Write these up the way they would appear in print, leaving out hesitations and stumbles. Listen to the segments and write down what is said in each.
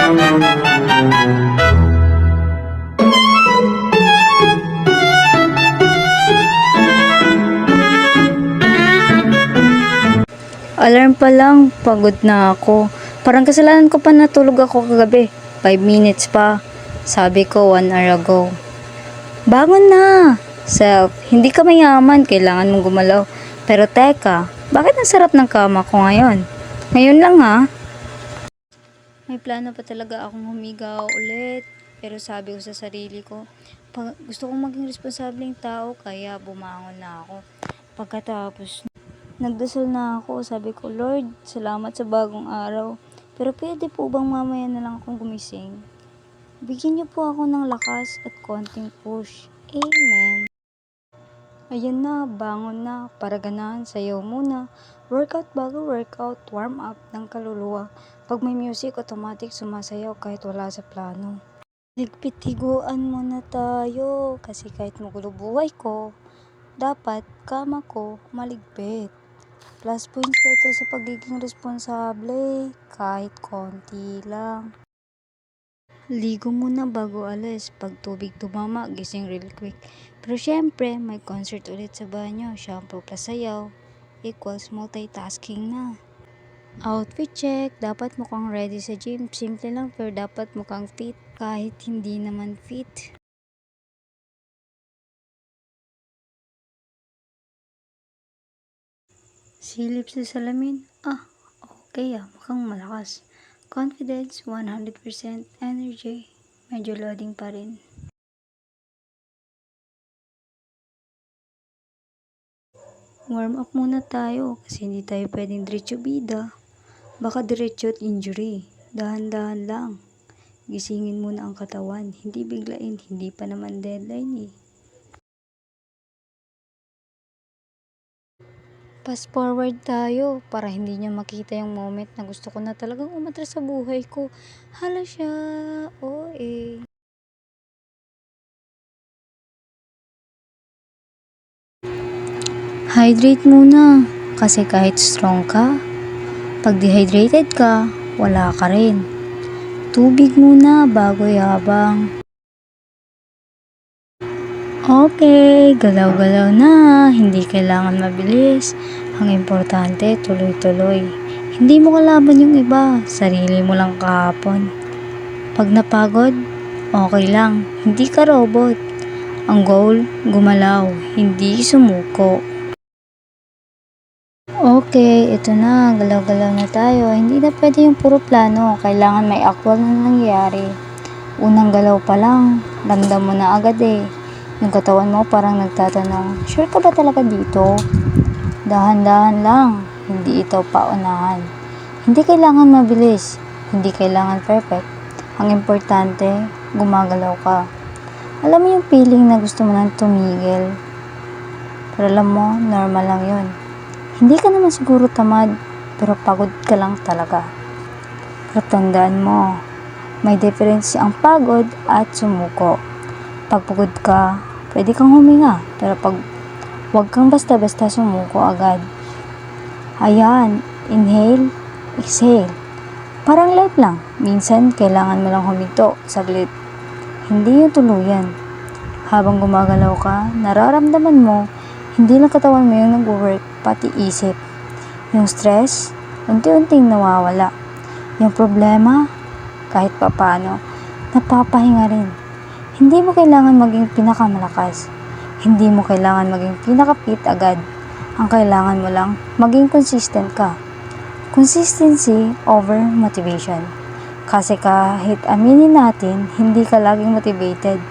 Alarm pa lang, pagod na ako. Parang kasalanan ko pa natulog ako kagabi. 5 minutes pa. Sabi ko 1 hour ago. Bangon na! Self, hindi ka mayaman, kailangan mong gumalaw. Pero teka, bakit ang sarap ng kama ko ngayon? Ngayon lang ha? May plano pa talaga akong humiga ulit. Pero sabi ko sa sarili ko, gusto kong maging responsableng tao kaya bumangon na ako. Pagkatapos, nagdasal na ako, sabi ko, Lord, salamat sa bagong araw. Pero pwede po bang mamaya na lang akong gumising? Bigyan niyo po ako ng lakas at konting push. Amen. Ayan na, bangon na, para ganahan, sayaw muna. Workout bago workout, warm up ng kaluluwa. Pag may music, automatic sumasayaw kahit wala sa plano. Ligpit higuan muna tayo, kasi kahit magulo buhay ko, dapat kama ko maligpit. Plus points ko ito sa pagiging responsable, kahit konti lang. Ligo muna bago alis. Pag tubig tumama, gising real quick. Pero syempre, may concert ulit sa banyo. Shampoo plus sayaw equals multitasking na. Outfit check. Dapat mukhang ready sa gym. Simple lang pero dapat mukhang fit kahit hindi naman fit. Silip sa salamin. Okay mukhang malakas. Confidence, 100%. Energy, medyo loading pa rin. Warm up muna tayo kasi hindi tayo pwedeng diretso bida. Baka diretso at injury. Dahan-dahan lang. Gisingin muna ang katawan. Hindi biglain, hindi pa naman deadline eh. Fast forward tayo para hindi niya makita yung moment na gusto ko na talagang umatras sa buhay ko. Hala siya, Hydrate muna kasi kahit strong ka, pag dehydrated ka, wala ka rin. Tubig muna bago yabang. Okay, galaw-galaw na, hindi kailangan mabilis. Ang importante, tuloy-tuloy. Hindi mo kalaban yung iba, sarili mo lang kahapon. Pag napagod, okay lang, hindi ka robot. Ang goal, gumalaw, hindi sumuko. Okay, ito na, galaw-galaw na tayo. Hindi na pwede yung puro plano, kailangan may actual na nangyari. Unang galaw pa lang, ramdam mo na agad eh. Yung katawan mo parang nagtatanong, sure ka ba talaga dito? Dahan-dahan lang, hindi ito paunahan. Hindi kailangan mabilis, hindi kailangan perfect. Ang importante, gumagalaw ka. Alam mo yung feeling na gusto mo nang tumigil. Pero alam mo, normal lang yun. Hindi ka naman siguro tamad, pero pagod ka lang talaga. Pero tandaan mo, may difference ang pagod at sumuko. Pag pagod ka, pwede kang huminga, pero huwag kang basta-basta sumuko agad. Ayan, inhale, exhale. Parang life lang. Minsan, kailangan mo lang huminto, saglit. Hindi yung tuluyan. Habang gumagalaw ka, nararamdaman mo, hindi lang katawan mo yung nag-work, pati isip. Yung stress, unti-unting nawawala. Yung problema, kahit papano, napapahinga rin. Hindi mo kailangan maging pinakamalakas. Hindi mo kailangan maging pinaka-fit agad. Ang kailangan mo lang, maging consistent ka. Consistency over motivation. Kasi kahit aminin natin, hindi ka laging motivated.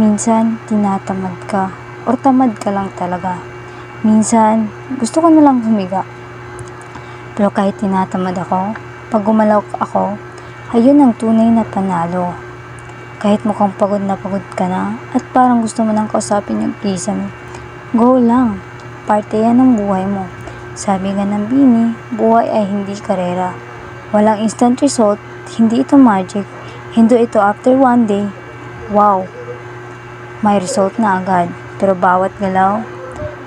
Minsan, tinatamad ka. O tamad ka lang talaga. Minsan, gusto ko na lang humiga. Pero kahit tinatamad ako, pag gumalaw ako, ayun ang tunay na panalo. Kahit mukhang pagod ka na at parang gusto mo nang kausapin yung kisame, go lang. Parte yan ng buhay mo. Sabi nga ng Bini, buhay ay hindi karera. Walang instant result, hindi ito magic. Hindi ito after one day, wow, may result na agad. Pero bawat galaw,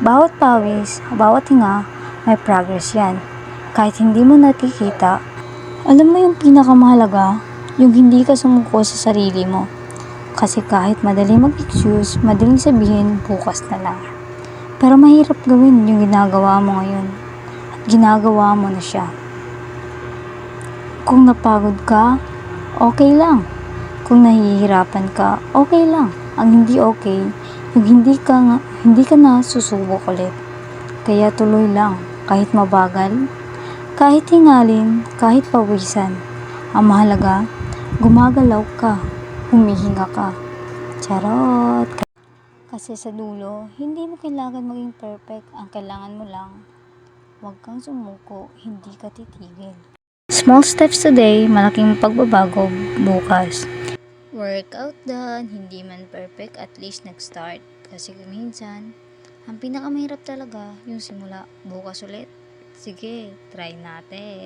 bawat pawis, bawat hinga, may progress yan. Kahit hindi mo nakikita, alam mo yung pinakamahalaga, Yung hindi ka sumuko sa sarili mo. Kasi kahit madaling mag-excuse, madaling sabihin bukas na lang. Pero mahirap gawin yung ginagawa mo ngayon. At ginagawa mo na siya. Kung napagod ka, okay lang. Kung nahihirapan ka, okay lang. Ang hindi okay, yung hindi ka na susubok ulit. Kaya tuloy lang, kahit mabagal, kahit hingalin, kahit pawisan. Ang mahalaga, gumagalaw ka, humihinga ka. Charot! Kasi sa dulo, hindi mo kailangan maging perfect. Ang kailangan mo lang, huwag kang sumuko, hindi ka titigil. Small steps today, malaking pagbabago bukas. Workout done, hindi man perfect, at least nag-start. Kasi minsan, ang pinakamahirap talaga yung simula. Bukas ulit. Sige, try natin.